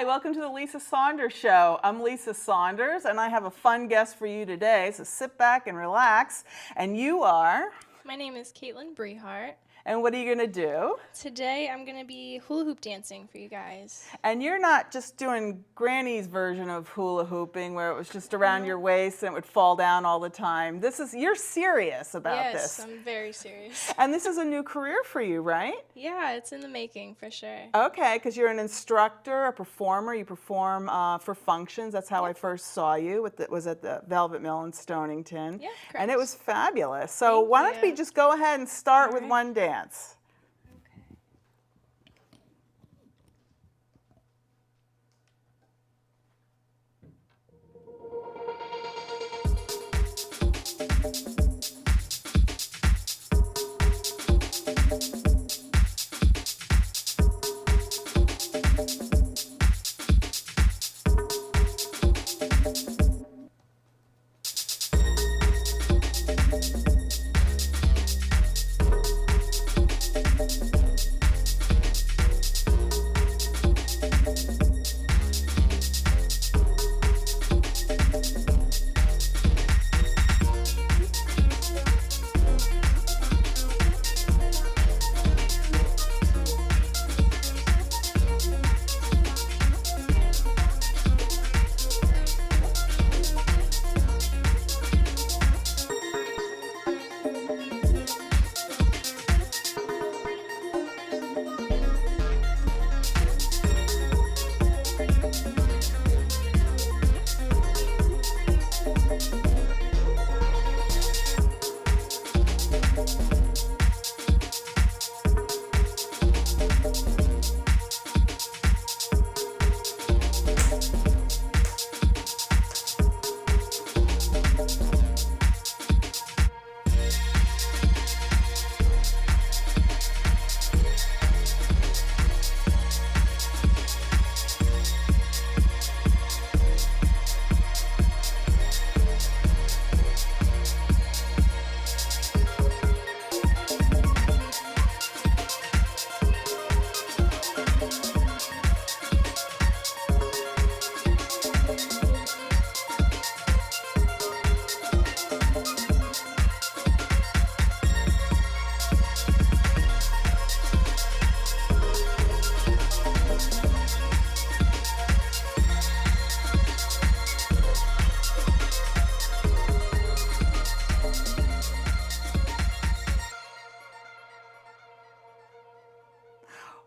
Hi, welcome to the Lisa Saunders Show. I'm Lisa Saunders, and I have a fun guest for you today, so sit back and relax. And you are? My name is Brehart. And what are you going to do? Today I'm going to be hula hoop dancing for you guys. And you're not just doing Granny's version of hula hooping where it was just around your waist and it would fall down all the time. You're serious about this. Yes, I'm very serious. And this is a new career for you, right? Yeah, it's in the making for sure. Okay, because you're an instructor, a performer. You perform for functions. That's how I first saw you. It was at the Velvet Mill in Stonington. Yeah, correct. And it was fabulous. So Thank why don't we you. just go ahead and start with one dance?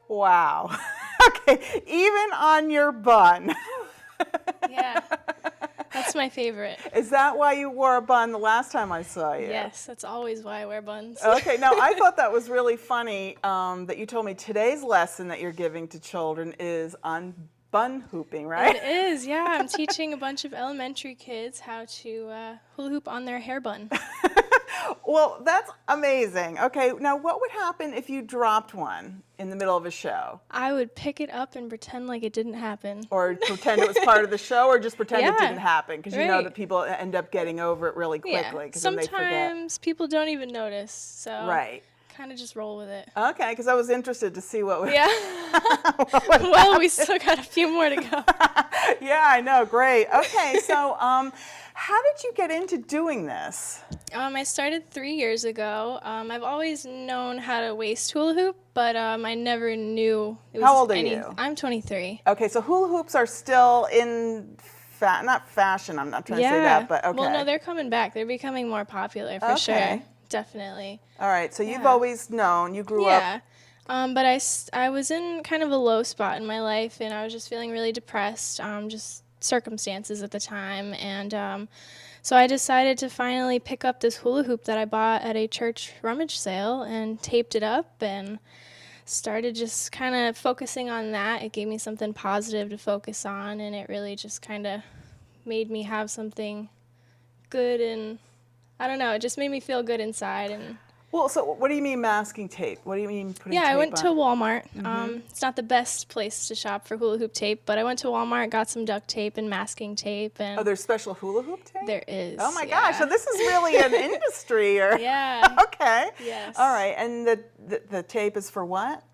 Wow. Okay, even on your bun. Yeah, that's my favorite. Is that why you wore a bun the last time I saw you? Yes, that's always why I wear buns. Okay, now I thought that was really funny that you told me today's lesson that you're giving to children is on bun hooping, right? It is, yeah. I'm teaching a bunch of elementary kids how to hula hoop on their hair bun. Well, that's amazing. Okay, now what would happen if you dropped one in the middle of a show? I would pick it up and pretend like it didn't happen. Or pretend it was part of the show, or just pretend it Yeah, didn't happen? Because you know right. that people end up getting over it really quickly. Yeah, 'Cause then they forget. sometimes people don't even notice, so Right. kind of just roll with it. Okay, because I was interested to see what would Yeah. Well, we still got a few more to go. Yeah, I know. Great. Okay, so how did you get into doing this? I started 3 years ago. I've always known how to waist hula hoop, but I never knew it was How old are you? I'm 23. Okay, so hula hoops are still in, not fashion, I'm not trying to say that, but okay. Well, no, they're coming back. They're becoming more popular for sure. Okay. Definitely. All right, so you've Yeah. always known, you grew Yeah. up. But I was in kind of a low spot in my life, and I was just feeling really depressed, just circumstances at the time. And so I decided to finally pick up this hula hoop that I bought at a church rummage sale and taped it up and started just kind of focusing on that. It gave me something positive to focus on, and it really just kind of made me have something good, and I don't know, it just made me feel good inside. And Well, so what do you mean masking tape? What do you mean putting tape yeah, I went on? to Walmart. It's not the best place to shop for hula hoop tape, but I went to Walmart, got some duct tape and masking tape. And Oh, there's special hula hoop tape? there is. Oh my yeah. gosh, so this is really an industry. Or Yeah. Okay. Yes. All right, and the tape is for what?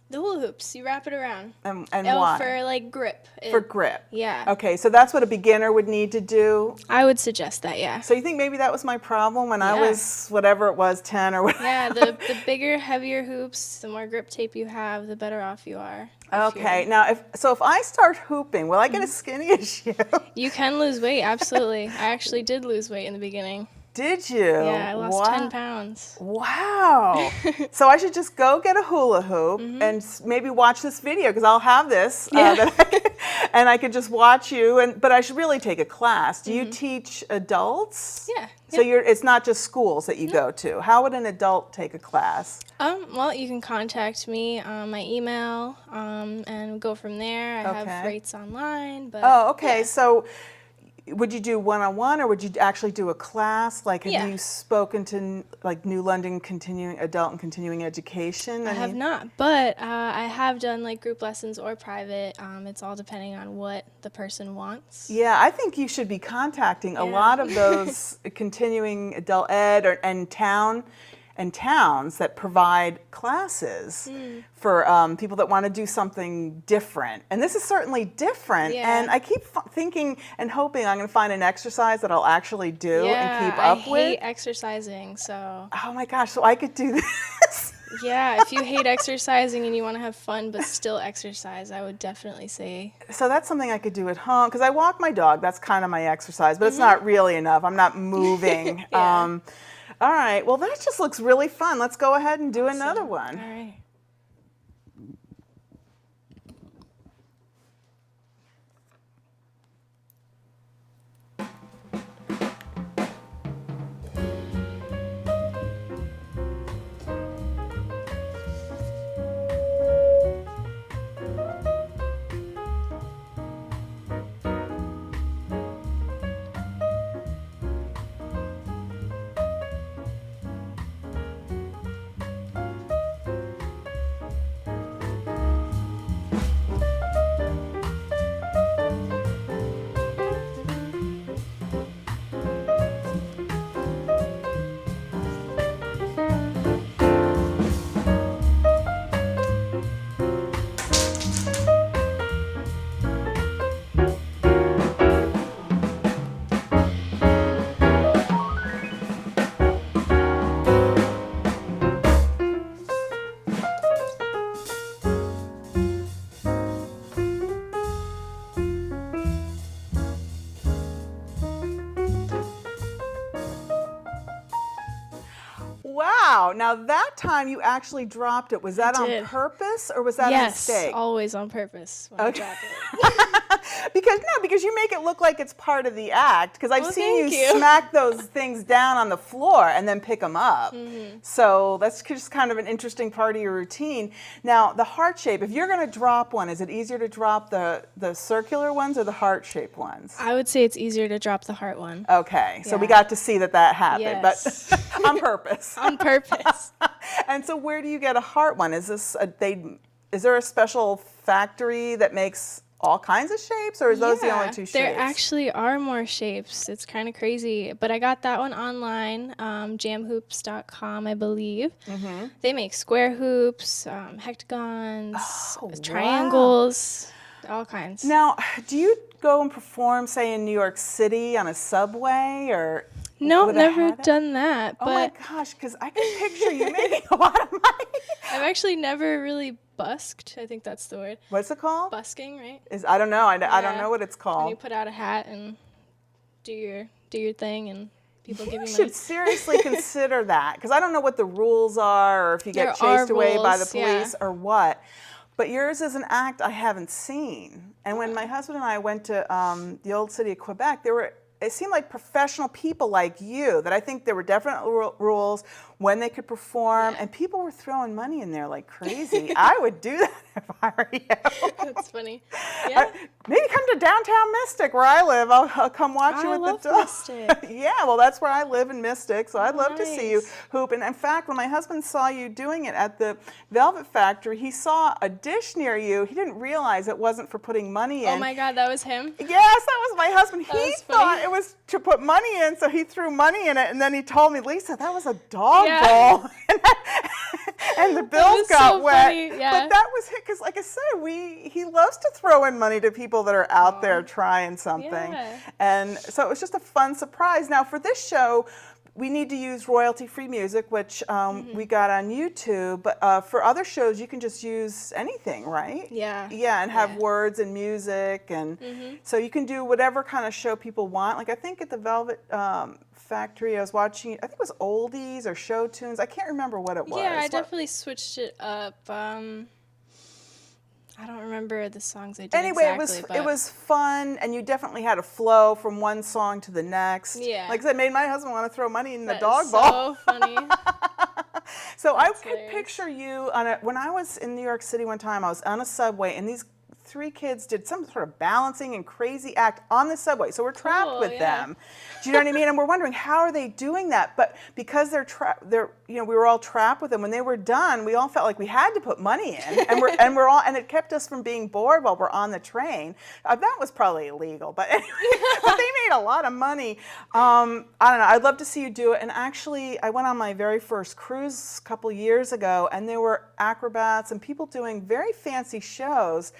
The hula hoops, you wrap it around. And Oh, why? for like grip. For grip. Yeah. Okay, so that's what a beginner would need to do. I would suggest that, yeah. So you think maybe that was my problem when I Yeah. was whatever it was, 10 or whatever? Yeah, the bigger, heavier hoops, the more grip tape you have, the better off you are. Okay, now if I start hooping, will I get as skinny as you? You can lose weight, absolutely. I actually did lose weight in the beginning. Did you? Yeah, I lost 10 pounds. Wow. So I should just go get a hula hoop and maybe watch this video because I'll have this and I could just watch you. But I should really take a class. Do you teach adults? Yeah. So it's not just schools that you go to. How would an adult take a class? Well, you can contact me on my email and go from there. I have rates online. But Oh, okay. yeah. So would you do one-on-one or would you actually do a class? Like, have you spoken to like New London Adult and Continuing Education? I have not, but I have done like group lessons or private. It's all depending on what the person wants. Yeah, I think you should be contacting a lot of those continuing adult ed and towns that provide classes for people that want to do something different. And this is certainly different. Yeah. And I keep thinking and hoping I'm going to find an exercise that I'll actually do and keep up with. I hate exercising, so. Oh my gosh, so I could do this. Yeah, if you hate exercising and you want to have fun but still exercise, I would definitely say. So that's something I could do at home because I walk my dog. That's kind of my exercise, but it's not really enough. I'm not moving. Yeah. All right, well that just looks really fun. Let's go ahead and do another one. All right. Wow, now that time you actually dropped it. Was that on did. purpose or was that a Yes, mistake? always on purpose when I Okay. drop it. because you make it look like it's part of the act. Because I've Well, seen you, thank you. smack those things down on the floor and then pick them up. So that's just kind of an interesting part of your routine. Now, the heart shape, if you're going to drop one, is it easier to drop the circular ones or the heart-shaped ones? I would say it's easier to drop the heart one. Okay, so we Yeah. got to see that happened, Yes. but on purpose. On purpose. And so where do you get a heart one? Is there a special factory that makes all kinds of shapes, or is those the only two shapes? There actually are more shapes. It's kind of crazy. But I got that one online, jamhoops.com, I believe. They make square hoops, hectagons, triangles, all kinds. Now, do you go and perform, say, in New York City on a subway, or? No, with a never hat? done that. Oh my But gosh, because I can picture you making a lot of money. I've actually never really busked. I think that's the word. What's it called? Busking, right? I don't know. I don't Yeah. know what it's When you called. put out a hat and do your thing and people give You you should money. seriously consider that, because I don't know what the rules are, or if you There get are chased away by the rules, yeah. police or what. But yours is an act I haven't seen. And when my husband and I went to the old city of Quebec, it seemed like professional people like you, that I think there were definite rules when they could perform, and people were throwing money in there like crazy. I would do that if I were you. That's funny. Yeah. Maybe come to downtown Mystic where I live. I'll come watch you I with love the dog. Mystic. Yeah, well, that's where I live in Mystic, so I'd love to see you Nice. hoop. And in fact, when my husband saw you doing it at the Velvet Factory, he saw a dish near you. He didn't realize it wasn't for putting money in. Oh my God, that was him? Yes, that was my husband. He was thought funny. it was to put money in, so he threw money in it, and then he told me, Lisa, that was a dog Yeah. bowl. and the That bills was got so wet. funny, yeah. But that was it, because like I said, he loves to throw in money to people that are out there trying something. Yeah. And so it was just a fun surprise. Now for this show, we need to use royalty-free music, which we got on YouTube. But for other shows, you can just use anything, right? Yeah. Yeah, and have Yeah. words and music, and so you can do whatever kind of show people want. Like I think at the Velvet Factory, I was watching, I think it was oldies or show tunes. I can't remember what it was. Yeah, I definitely switched it up. I don't remember the songs I did Anyway, exactly, it was fun, and you definitely had a flow from one song to the next. Yeah. Like I said, it made my husband want to throw money in the That dog is bowl. so funny. So I That's could hilarious. picture you when I was in New York City one time, I was on a subway, and these 3 kids did some sort of balancing and crazy act on the subway. So we're trapped Cool, with yeah. them. Do you know what I mean? And we're wondering, how are they doing that? But because we were all trapped with them. When they were done, we all felt like we had to put money in, and it kept us from being bored while we're on the train. That was probably illegal, but anyway, but they made a lot of money. I don't know. I'd love to see you do it. And actually, I went on my very first cruise a couple years ago, and there were acrobats and people doing very fancy shows.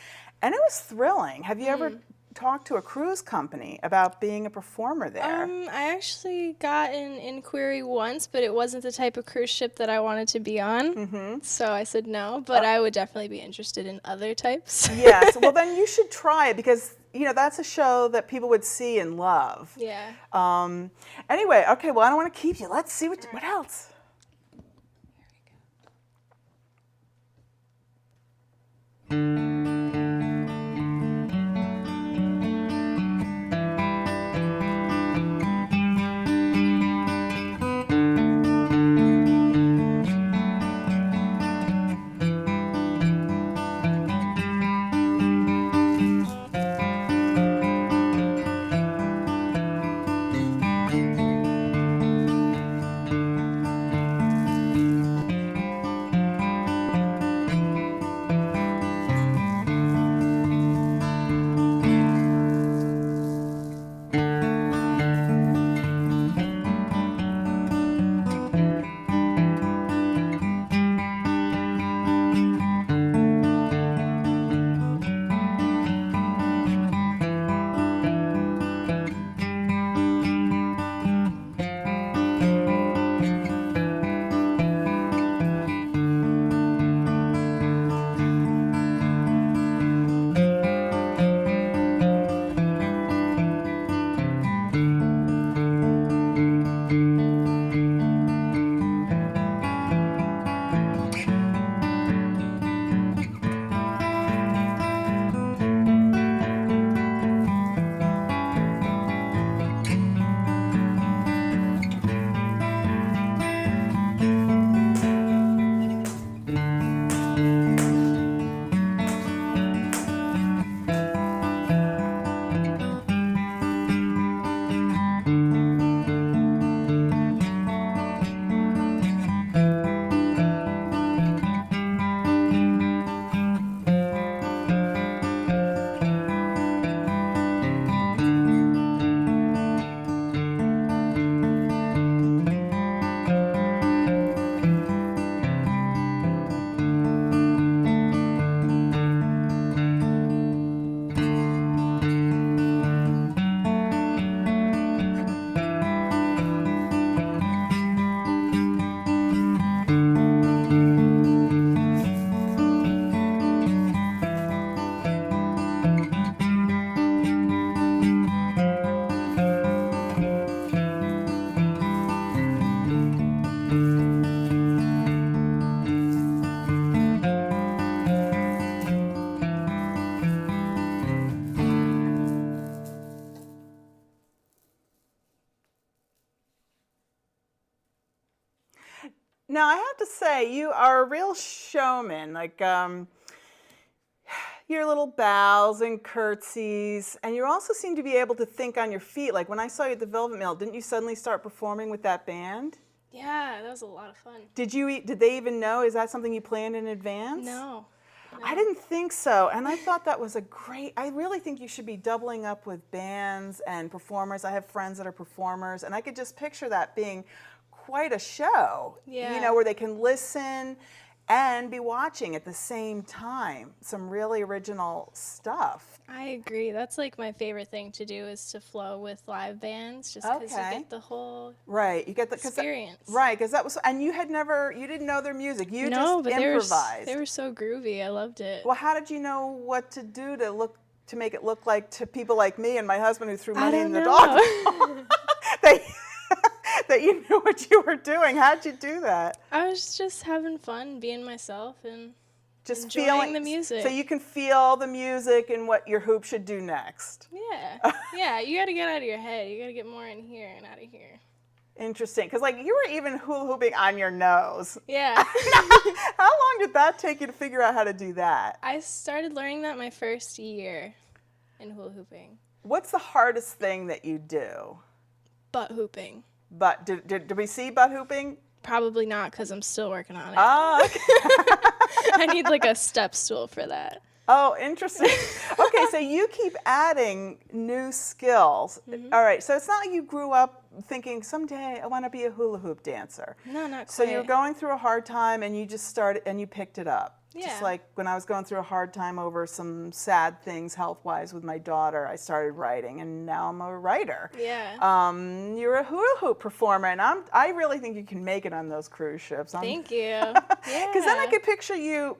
And it was thrilling. Have you ever talked to a cruise company about being a performer there? I actually got an inquiry once, but it wasn't the type of cruise ship that I wanted to be on. So I said no, but I would definitely be interested in other types. Yes. Well, then you should try it, because that's a show that people would see and love. Yeah. Anyway, okay. Well, I don't want to keep you. Let's see what else. Now, I have to say, you are a real showman. Like, your little bows and curtsies, and you also seem to be able to think on your feet. Like when I saw you at the Velvet Mill, didn't you suddenly start performing with that band? Yeah, that was a lot of fun. Did they even know? Is that something you planned in advance? No. I didn't think so, and I thought that was I really think you should be doubling up with bands and performers. I have friends that are performers, and I could just picture that being quite a show. Yeah. You know, where they can listen and be watching at the same time some really original stuff. I agree. That's like my favorite thing to do is to flow with live bands, just because you Okay. get the whole Right, you get the experience. right, because that was, and you didn't know their music. You No, just but improvised. they were so groovy. I loved it. Well, how did you know what to do to make it look like to people like me and my husband who threw money in the dog bowl? That you knew what you were doing. How'd you do that? I was just having fun, being myself, and Just enjoying feeling the music. So you can feel the music and what your hoop should do next. Yeah. Yeah, you got to get out of your head. You got to get more in here and out of here. Interesting, because like you were even hula hooping on your nose. Yeah. How long did that take you to figure out how to do that? I started learning that my first year in hula hooping. What's the hardest thing that you do? Butt hooping. But did we see butt hooping? Probably not, because I'm still working on it. Oh, okay. I need like a step stool for that. Oh, interesting. Okay, so you keep adding new skills. All right, so it's not like you grew up thinking someday I want to be a hula hoop dancer. No, not quite. So you were going through a hard time and you just started and you picked it up. Yeah. Just like when I was going through a hard time over some sad things health-wise with my daughter, I started writing and now I'm a writer. Yeah. You're a hula hoop performer and I really think you can make it on those cruise ships. Thank you. Yeah. Because then I could picture you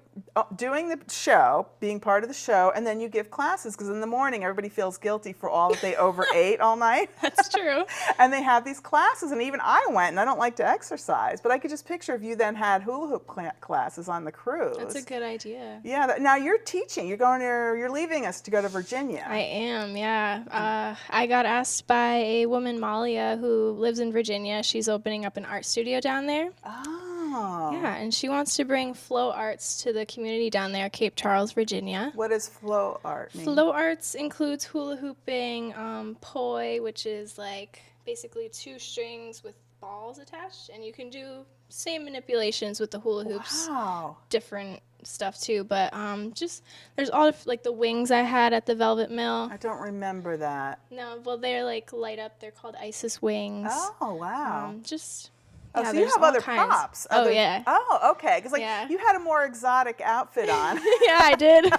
doing the show, being part of the show, and then you give classes because in the morning everybody feels guilty for all that they overate all night. That's true. And they have these classes, and even I went, and I don't like to exercise, but I could just picture if you then had hula hoop classes on the cruise. That's a good idea. Yeah. Now you're teaching. You're leaving us to go to Virginia. I am, yeah. I got asked by a woman, Malia, who lives in Virginia. She's opening up an art studio down there. Oh. Yeah, and she wants to bring flow arts to the community down there, Cape Charles, Virginia. What does flow art mean? Flow arts includes hula hooping, poi, which is like basically two strings with balls attached, and you can do same manipulations with the hula hoops. Wow. Different stuff too, but just there's all of, like the wings I had at the Velvet Mill. I don't remember that. No, well they're like light up. They're called Isis wings. Oh, wow. Just Oh, yeah, so you there's have all other kinds. props. Oh yeah. Oh, okay. Because like Yeah. you had a more exotic outfit on. Yeah, I did.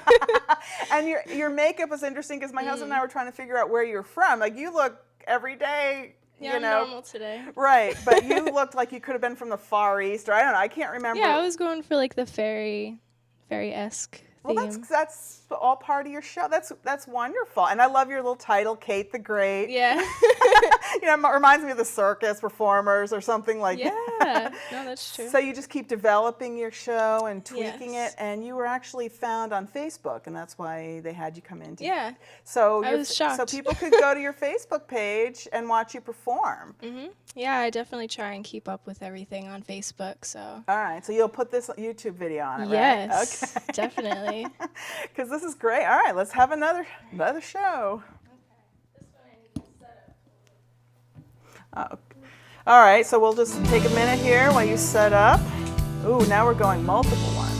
And your makeup was interesting because my husband and I were trying to figure out where you're from. Like you look every day, Yeah, you I'm know. normal today. Right, but you looked like you could have been from the Far East, or I don't know. I can't remember. Yeah, I was going for like the fairy-esque Well, theme. that's all part of your show. That's wonderful, and I love your little title, Kate the Great. Yeah. You know, it reminds me of the circus performers or something like Yeah. that. No, that's true. So you just keep developing your show and tweaking Yes. it, and you were actually found on Facebook, and that's why they had you come in. Yeah. So I was shocked. So people could go to your Facebook page and watch you perform. Yeah, I definitely try and keep up with everything on Facebook. So. All right, so you'll put this YouTube video on it, Yes. right? Okay. Definitely. Because this is great. All right, let's have another show. All right, so we'll just take a minute here while you set up. Ooh, now we're going multiple ones.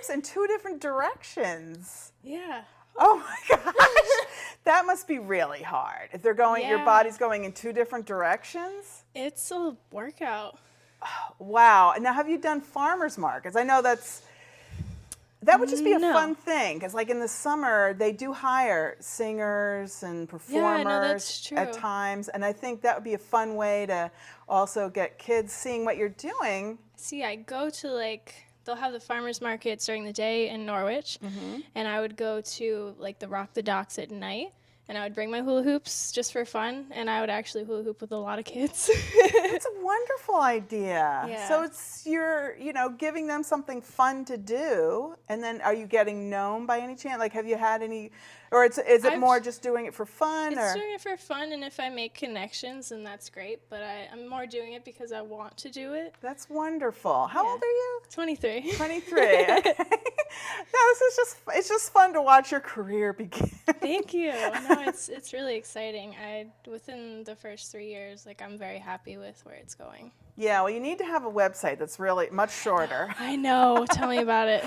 hoops in 2 different directions. Yeah. Oh my gosh. That must be really hard. If they're going, your Yeah. body's going in 2 different directions. It's a workout. Wow. Now, have you done farmers markets? I know that would just be a No. fun thing, because like in the summer they do hire singers and performers that's true. at times, and I think that would be a fun way to also get kids seeing what you're doing. See, I go to they'll have the farmers markets during the day in Norwich, and I would go to the Rock the Docks at night, and I would bring my hula hoops just for fun, and I would actually hula hoop with a lot of kids. It's a wonderful idea. Yeah. So you're giving them something fun to do, and then are you getting known by any chance? Like, have you had any, or is it more just doing it for fun? It's doing it for fun, and if I make connections, then that's great. But I'm more doing it because I want to do it. That's wonderful. How old are you? 23. 23. Okay. No, it's just fun to watch your career begin. Thank you. No, it's really exciting. Within the first 3 years, I'm very happy with where it's going. Yeah, well, you need to have a website that's really much shorter. I know. Tell me about it.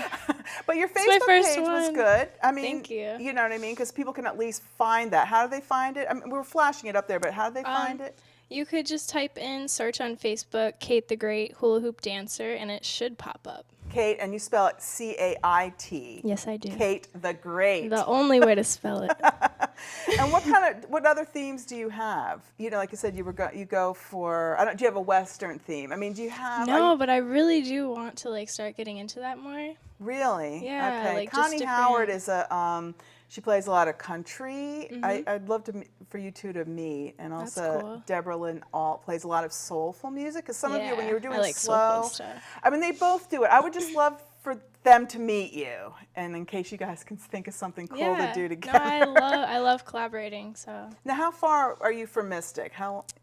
But your my Facebook first page was one. good. I mean, Thank you. You know what I mean? Because people can at least find that. How do they find it? I mean, we're flashing it up there, but how do they find it? You could just type in, search on Facebook, Kate the Great Hula Hoop Dancer, and it should pop up. Kate, and you spell it C-A-I-T. Yes, I do. Kate the Great. The only way to spell it. And what other themes do you have? Like you said, you go for, do you have a Western theme? I mean, do you have? No, but I really do want to start getting into that more. Really? Yeah. Okay. Just Connie different. Howard is she plays a lot of country. Mm-hmm. I'd love for you two to meet, and That's also cool. Deborah Lynn Alt plays a lot of soulful music. Because some of you, when you were doing I like slow, soulful stuff. I mean, they both do it. I would just love for them to meet you, and in case you guys can think of something cool to do together. No, I love collaborating. So Now, how far are you from Mystic?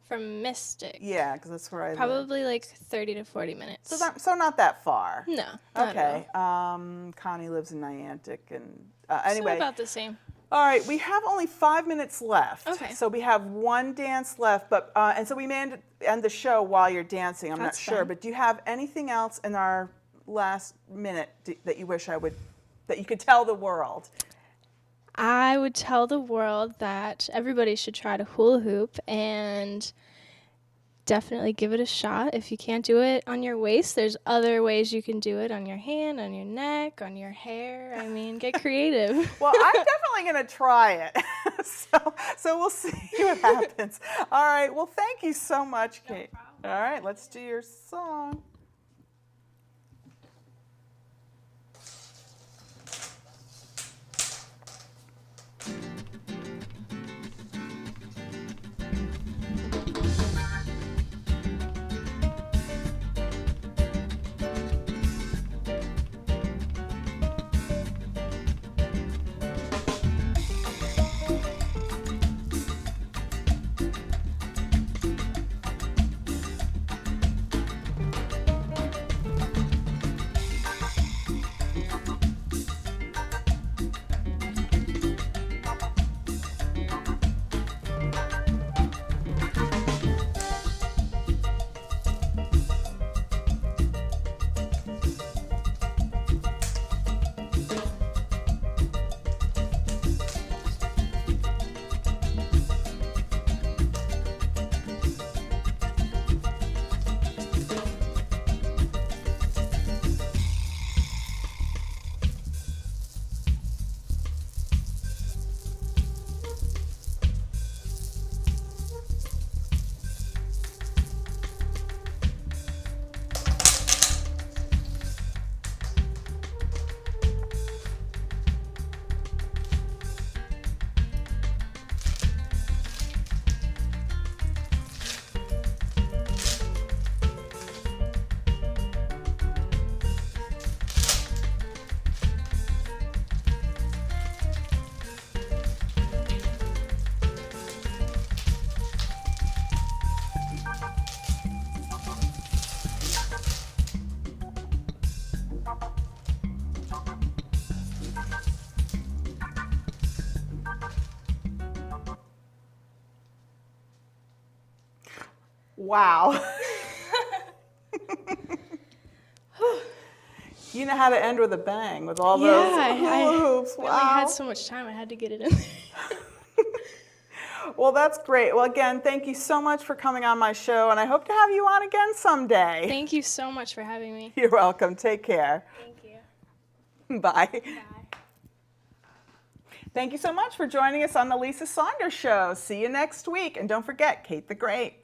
from Mystic, Yeah, because that's where I live. probably 30 to 40 minutes. So not that far. No. Not Okay. At all. Connie lives in Niantic, and So anyway. about the same. All right, we have only 5 minutes left. Okay. So we have one dance left, but and so we may end the show while you're dancing. I'm That's not sure, fine. but do you have anything else in our last minute that you wish that you could tell the world? I would tell the world that everybody should try to hula hoop and definitely give it a shot. If you can't do it on your waist, there's other ways you can do it on your hand, on your neck, on your hair. I mean, get creative. Well, I'm definitely going to try it. so we'll see what happens. All right. Well, thank you so much, Kate. problem. All right, let's do your song. Wow. You know how to end with a bang with all Yeah, those hula I hoops. really Wow. had so much time, I had to get it in there. Well, that's great. Well, again, thank you so much for coming on my show, and I hope to have you on again someday. Thank you so much for having me. You're welcome. Take care. Thank you. Bye. Bye. Thank you so much for joining us on the Lisa Saunders Show. See you next week. And don't forget, Kate the Great.